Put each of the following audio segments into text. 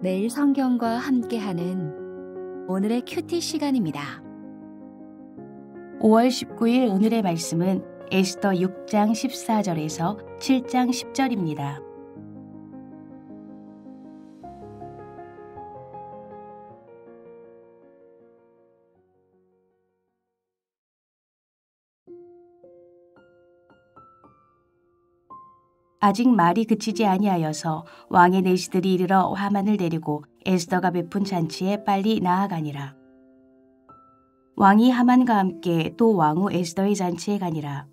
매일 성경과 함께하는 오늘의 큐티 시간입니다. 5월 19일 오늘의 말씀은 에스더 6장 14절에서 7장 10절입니다. 아직 말이 그치지 아니하여서 왕의 내시들이 이르러 하만을 데리고 에스더가 베푼 잔치에 빨리 나아가니라. 왕이 하만과 함께 또 왕후 에스더의 잔치에 가니라.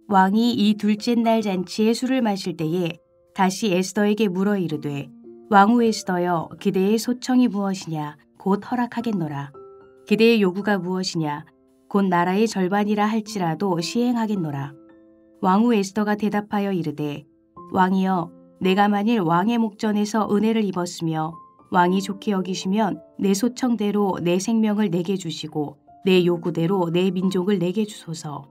왕이 이 둘째 날 잔치에 술을 마실 때에 다시 에스더에게 물어 이르되, 왕후 에스더여, 그대의 소청이 무엇이냐? 곧 허락하겠노라. 그대의 요구가 무엇이냐? 곧 나라의 절반이라 할지라도 시행하겠노라. 왕후 에스더가 대답하여 이르되, 왕이여, 내가 만일 왕의 목전에서 은혜를 입었으며 왕이 좋게 여기시면 내 소청대로 내 생명을 내게 주시고 내 요구대로 내 민족을 내게 주소서.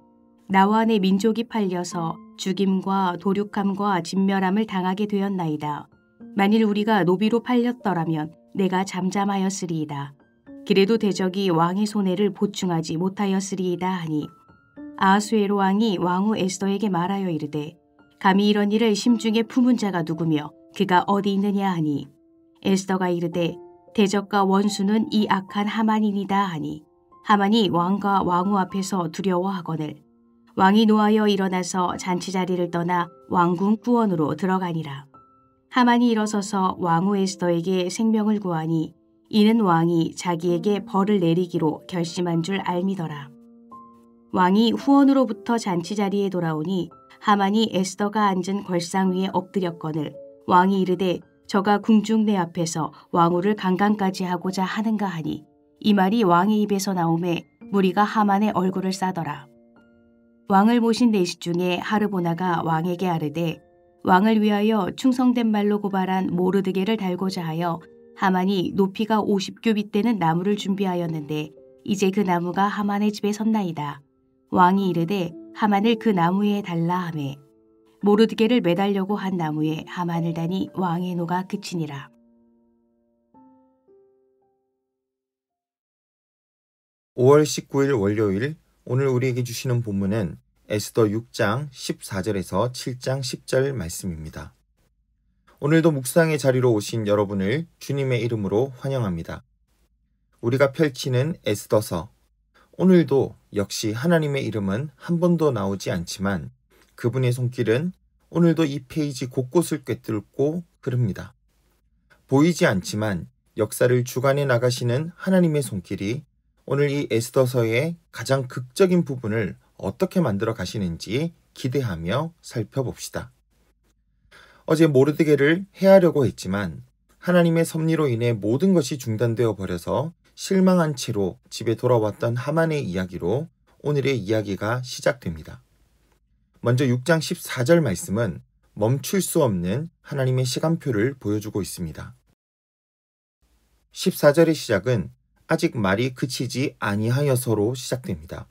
나와 내 민족이 팔려서 죽임과 도륙함과 진멸함을 당하게 되었나이다. 만일 우리가 노비로 팔렸더라면 내가 잠잠하였으리이다. 그래도 대적이 왕의 손해를 보충하지 못하였으리이다 하니, 아하수에로 왕이 왕후 에스더에게 말하여 이르되, 감히 이런 일을 심중에 품은 자가 누구며 그가 어디 있느냐 하니, 에스더가 이르되, 대적과 원수는 이 악한 하만이니이다 하니, 하만이 왕과 왕후 앞에서 두려워하거늘 왕이 노하여 일어나서 잔치자리를 떠나 왕궁 후원으로 들어가니라. 하만이 일어서서 왕후 에스더에게 생명을 구하니 이는 왕이 자기에게 벌을 내리기로 결심한 줄 알미더라. 왕이 후원으로부터 잔치자리에 돌아오니 하만이 에스더가 앉은 걸상 위에 엎드렸거늘 왕이 이르되, 저가 궁중 내 앞에서 왕후를 강간까지 하고자 하는가 하니, 이 말이 왕의 입에서 나오매 무리가 하만의 얼굴을 싸더라. 왕을 모신 내시 중에 하르보나가 왕에게 아르되, 왕을 위하여 충성된 말로 고발한 모르드게를 달고자 하여 하만이 높이가 50규빗 되는 나무를 준비하였는데 이제 그 나무가 하만의 집에 섰나이다. 왕이 이르되, 하만을 그 나무에 달라 하매 모르드게를 매달려고 한 나무에 하만을 다니 왕의 노가 그치니라. (5월 19일) 월요일, 오늘 우리에게 주시는 본문은 에스더 6장 14절에서 7장 10절 말씀입니다. 오늘도 묵상의 자리로 오신 여러분을 주님의 이름으로 환영합니다. 우리가 펼치는 에스더서, 오늘도 역시 하나님의 이름은 한 번도 나오지 않지만 그분의 손길은 오늘도 이 페이지 곳곳을 꿰뚫고 흐릅니다. 보이지 않지만 역사를 주관해 나가시는 하나님의 손길이 오늘 이 에스더서의 가장 극적인 부분을 어떻게 만들어 가시는지 기대하며 살펴봅시다. 어제 모르드게를 해하려고 했지만 하나님의 섭리로 인해 모든 것이 중단되어 버려서 실망한 채로 집에 돌아왔던 하만의 이야기로 오늘의 이야기가 시작됩니다. 먼저 6장 14절 말씀은 멈출 수 없는 하나님의 시간표를 보여주고 있습니다. 14절의 시작은 아직 말이 그치지 아니하여서로 시작됩니다.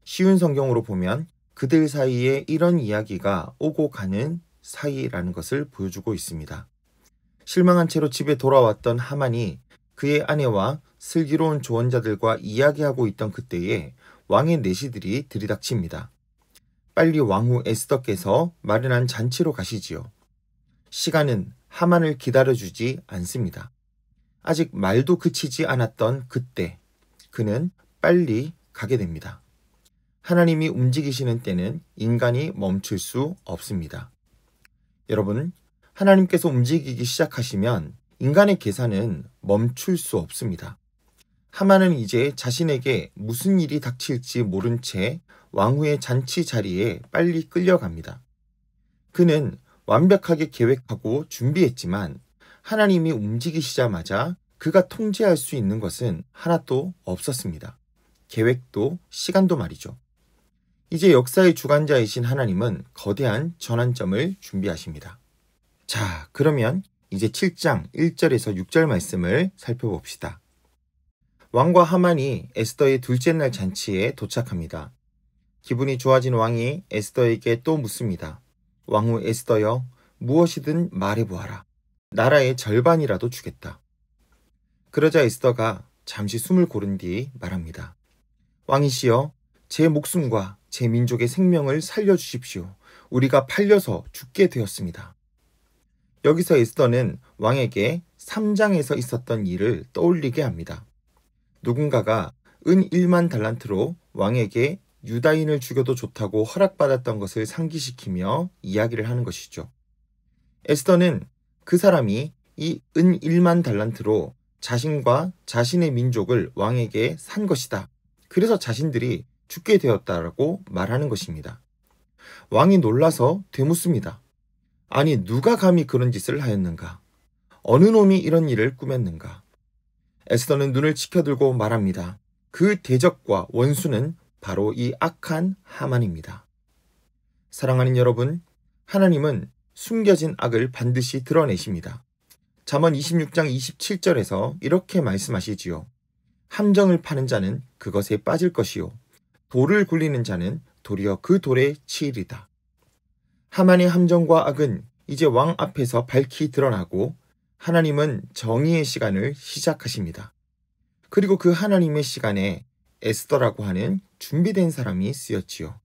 쉬운 성경으로 보면 그들 사이에 이런 이야기가 오고 가는 사이라는 것을 보여주고 있습니다. 실망한 채로 집에 돌아왔던 하만이 그의 아내와 슬기로운 조언자들과 이야기하고 있던 그때에 왕의 내시들이 들이닥칩니다. 빨리 왕후 에스더께서 마련한 잔치로 가시지요. 시간은 하만을 기다려주지 않습니다. 아직 말도 그치지 않았던 그때, 그는 빨리 가게 됩니다. 하나님이 움직이시는 때는 인간이 멈출 수 없습니다. 여러분, 하나님께서 움직이기 시작하시면 인간의 계산은 멈출 수 없습니다. 하만은 이제 자신에게 무슨 일이 닥칠지 모른 채 왕후의 잔치 자리에 빨리 끌려갑니다. 그는 완벽하게 계획하고 준비했지만 하나님이 움직이시자마자 그가 통제할 수 있는 것은 하나도 없었습니다. 계획도 시간도 말이죠. 이제 역사의 주관자이신 하나님은 거대한 전환점을 준비하십니다. 자, 그러면 이제 7장 1절에서 6절 말씀을 살펴봅시다. 왕과 하만이 에스더의 둘째 날 잔치에 도착합니다. 기분이 좋아진 왕이 에스더에게 또 묻습니다. 왕후 에스더여, 무엇이든 말해보아라. 나라의 절반이라도 주겠다. 그러자 에스더가 잠시 숨을 고른 뒤 말합니다. 왕이시여, 제 목숨과 제 민족의 생명을 살려주십시오. 우리가 팔려서 죽게 되었습니다. 여기서 에스더는 왕에게 3장에서 있었던 일을 떠올리게 합니다. 누군가가 은 1만 달란트로 왕에게 유다인을 죽여도 좋다고 허락받았던 것을 상기시키며 이야기를 하는 것이죠. 에스더는 그 사람이 이 은 1만 달란트로 자신과 자신의 민족을 왕에게 산 것이다. 그래서 자신들이 죽게 되었다라고 말하는 것입니다. 왕이 놀라서 되묻습니다. 아니, 누가 감히 그런 짓을 하였는가? 어느 놈이 이런 일을 꾸몄는가? 에스더는 눈을 치켜들고 말합니다. 그 대적과 원수는 바로 이 악한 하만입니다. 사랑하는 여러분, 하나님은 숨겨진 악을 반드시 드러내십니다. 잠언 26장 27절에서 이렇게 말씀하시지요. 함정을 파는 자는 그것에 빠질 것이요, 돌을 굴리는 자는 도리어 그 돌에 치이리다. 하만의 함정과 악은 이제 왕 앞에서 밝히 드러나고 하나님은 정의의 시간을 시작하십니다. 그리고 그 하나님의 시간에 에스더라고 하는 준비된 사람이 쓰였지요.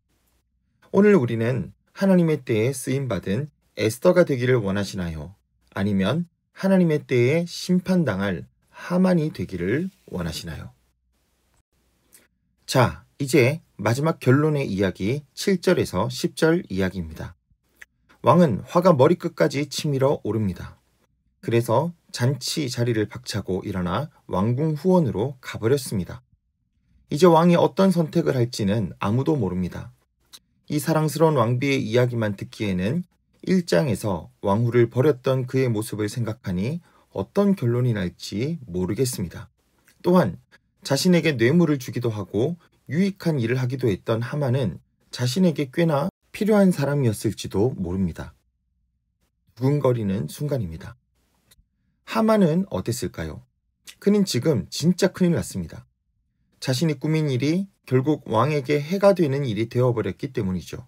오늘 우리는 하나님의 때에 쓰임받은 에스더가 되기를 원하시나요? 아니면 하나님의 때에 심판당할 하만이 되기를 원하시나요? 자, 이제 마지막 결론의 이야기 7절에서 10절 이야기입니다. 왕은 화가 머리끝까지 치밀어 오릅니다. 그래서 잔치 자리를 박차고 일어나 왕궁 후원으로 가버렸습니다. 이제 왕이 어떤 선택을 할지는 아무도 모릅니다. 이 사랑스러운 왕비의 이야기만 듣기에는 1장에서 왕후를 버렸던 그의 모습을 생각하니 어떤 결론이 날지 모르겠습니다. 또한 자신에게 뇌물을 주기도 하고 유익한 일을 하기도 했던 하만은 자신에게 꽤나 필요한 사람이었을지도 모릅니다. 두근거리는 순간입니다. 하만은 어땠을까요? 그는 지금 진짜 큰일 났습니다. 자신이 꾸민 일이 결국 왕에게 해가 되는 일이 되어버렸기 때문이죠.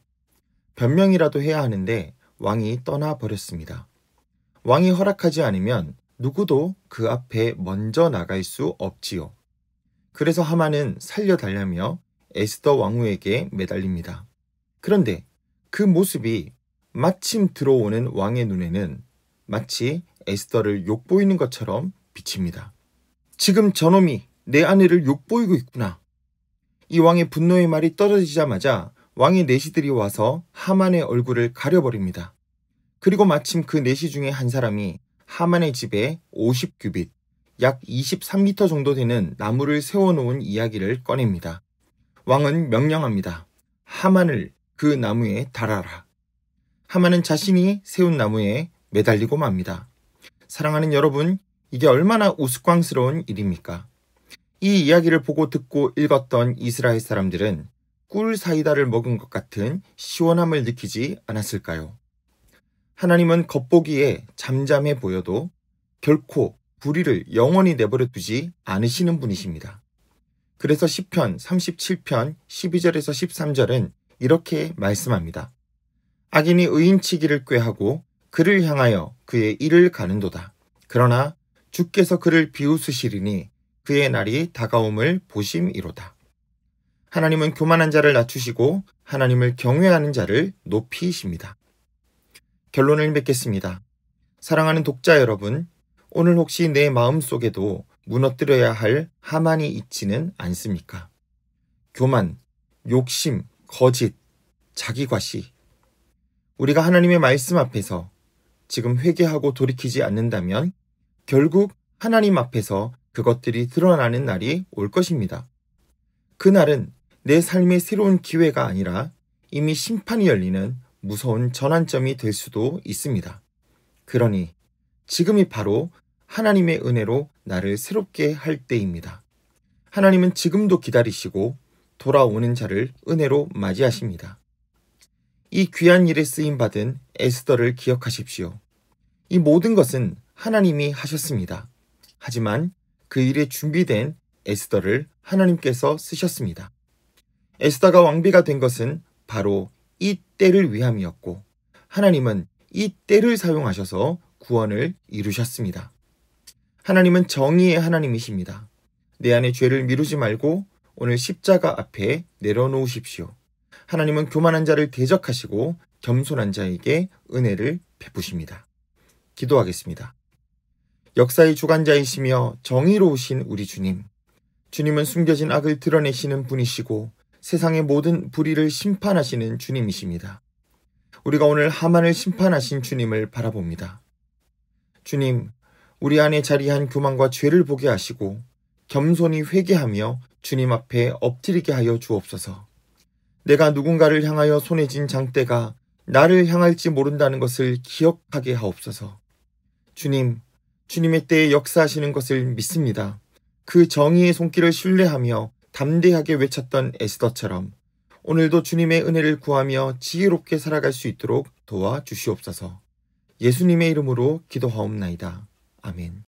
변명이라도 해야 하는데 왕이 떠나버렸습니다. 왕이 허락하지 않으면 누구도 그 앞에 먼저 나갈 수 없지요. 그래서 하만은 살려달라며 에스더 왕후에게 매달립니다. 그런데 그 모습이 마침 들어오는 왕의 눈에는 마치 에스더를 욕보이는 것처럼 비칩니다. 지금 저놈이 내 아내를 욕보이고 있구나. 이 왕의 분노의 말이 떨어지자마자 왕의 내시들이 와서 하만의 얼굴을 가려버립니다. 그리고 마침 그 내시 중에 한 사람이 하만의 집에 50규빗, 약 23m 정도 되는 나무를 세워놓은 이야기를 꺼냅니다. 왕은 명령합니다. 하만을 그 나무에 달아라. 하만은 자신이 세운 나무에 매달리고 맙니다. 사랑하는 여러분, 이게 얼마나 우스꽝스러운 일입니까? 이 이야기를 보고 듣고 읽었던 이스라엘 사람들은 꿀 사이다를 먹은 것 같은 시원함을 느끼지 않았을까요? 하나님은 겉보기에 잠잠해 보여도 결코 불의를 영원히 내버려 두지 않으시는 분이십니다. 그래서 시편 37편 12절에서 13절은 이렇게 말씀합니다. 악인이 의인치기를 꾀하고 그를 향하여 그의 일을 가는도다. 그러나 주께서 그를 비웃으시리니 그의 날이 다가옴을 보심이로다. 하나님은 교만한 자를 낮추시고 하나님을 경외하는 자를 높이십니다. 결론을 맺겠습니다. 사랑하는 독자 여러분, 오늘 혹시 내 마음속에도 무너뜨려야 할 하만이 있지는 않습니까? 교만, 욕심, 거짓, 자기과시. 우리가 하나님의 말씀 앞에서 지금 회개하고 돌이키지 않는다면 결국 하나님 앞에서 그것들이 드러나는 날이 올 것입니다. 그날은 내 삶의 새로운 기회가 아니라 이미 심판이 열리는 무서운 전환점이 될 수도 있습니다. 그러니 지금이 바로 하나님의 은혜로 나를 새롭게 할 때입니다. 하나님은 지금도 기다리시고 돌아오는 자를 은혜로 맞이하십니다. 이 귀한 일에 쓰임받은 에스더를 기억하십시오. 이 모든 것은 하나님이 하셨습니다. 하지만 그 일에 준비된 에스더를 하나님께서 쓰셨습니다. 에스더가 왕비가 된 것은 바로 이 때를 위함이었고 하나님은 이 때를 사용하셔서 구원을 이루셨습니다. 하나님은 정의의 하나님이십니다. 내 안에 죄를 미루지 말고 오늘 십자가 앞에 내려놓으십시오. 하나님은 교만한 자를 대적하시고 겸손한 자에게 은혜를 베푸십니다. 기도하겠습니다. 역사의 주관자이시며 정의로우신 우리 주님. 주님은 숨겨진 악을 드러내시는 분이시고 세상의 모든 불의를 심판하시는 주님이십니다. 우리가 오늘 하만을 심판하신 주님을 바라봅니다. 주님, 우리 안에 자리한 교만과 죄를 보게 하시고 겸손히 회개하며 주님 앞에 엎드리게 하여 주옵소서. 내가 누군가를 향하여 손에 쥔 장대가 나를 향할지 모른다는 것을 기억하게 하옵소서. 주님, 주님의 때에 역사하시는 것을 믿습니다. 그 정의의 손길을 신뢰하며 담대하게 외쳤던 에스더처럼 오늘도 주님의 은혜를 구하며 지혜롭게 살아갈 수 있도록 도와주시옵소서. 예수님의 이름으로 기도하옵나이다. 아멘.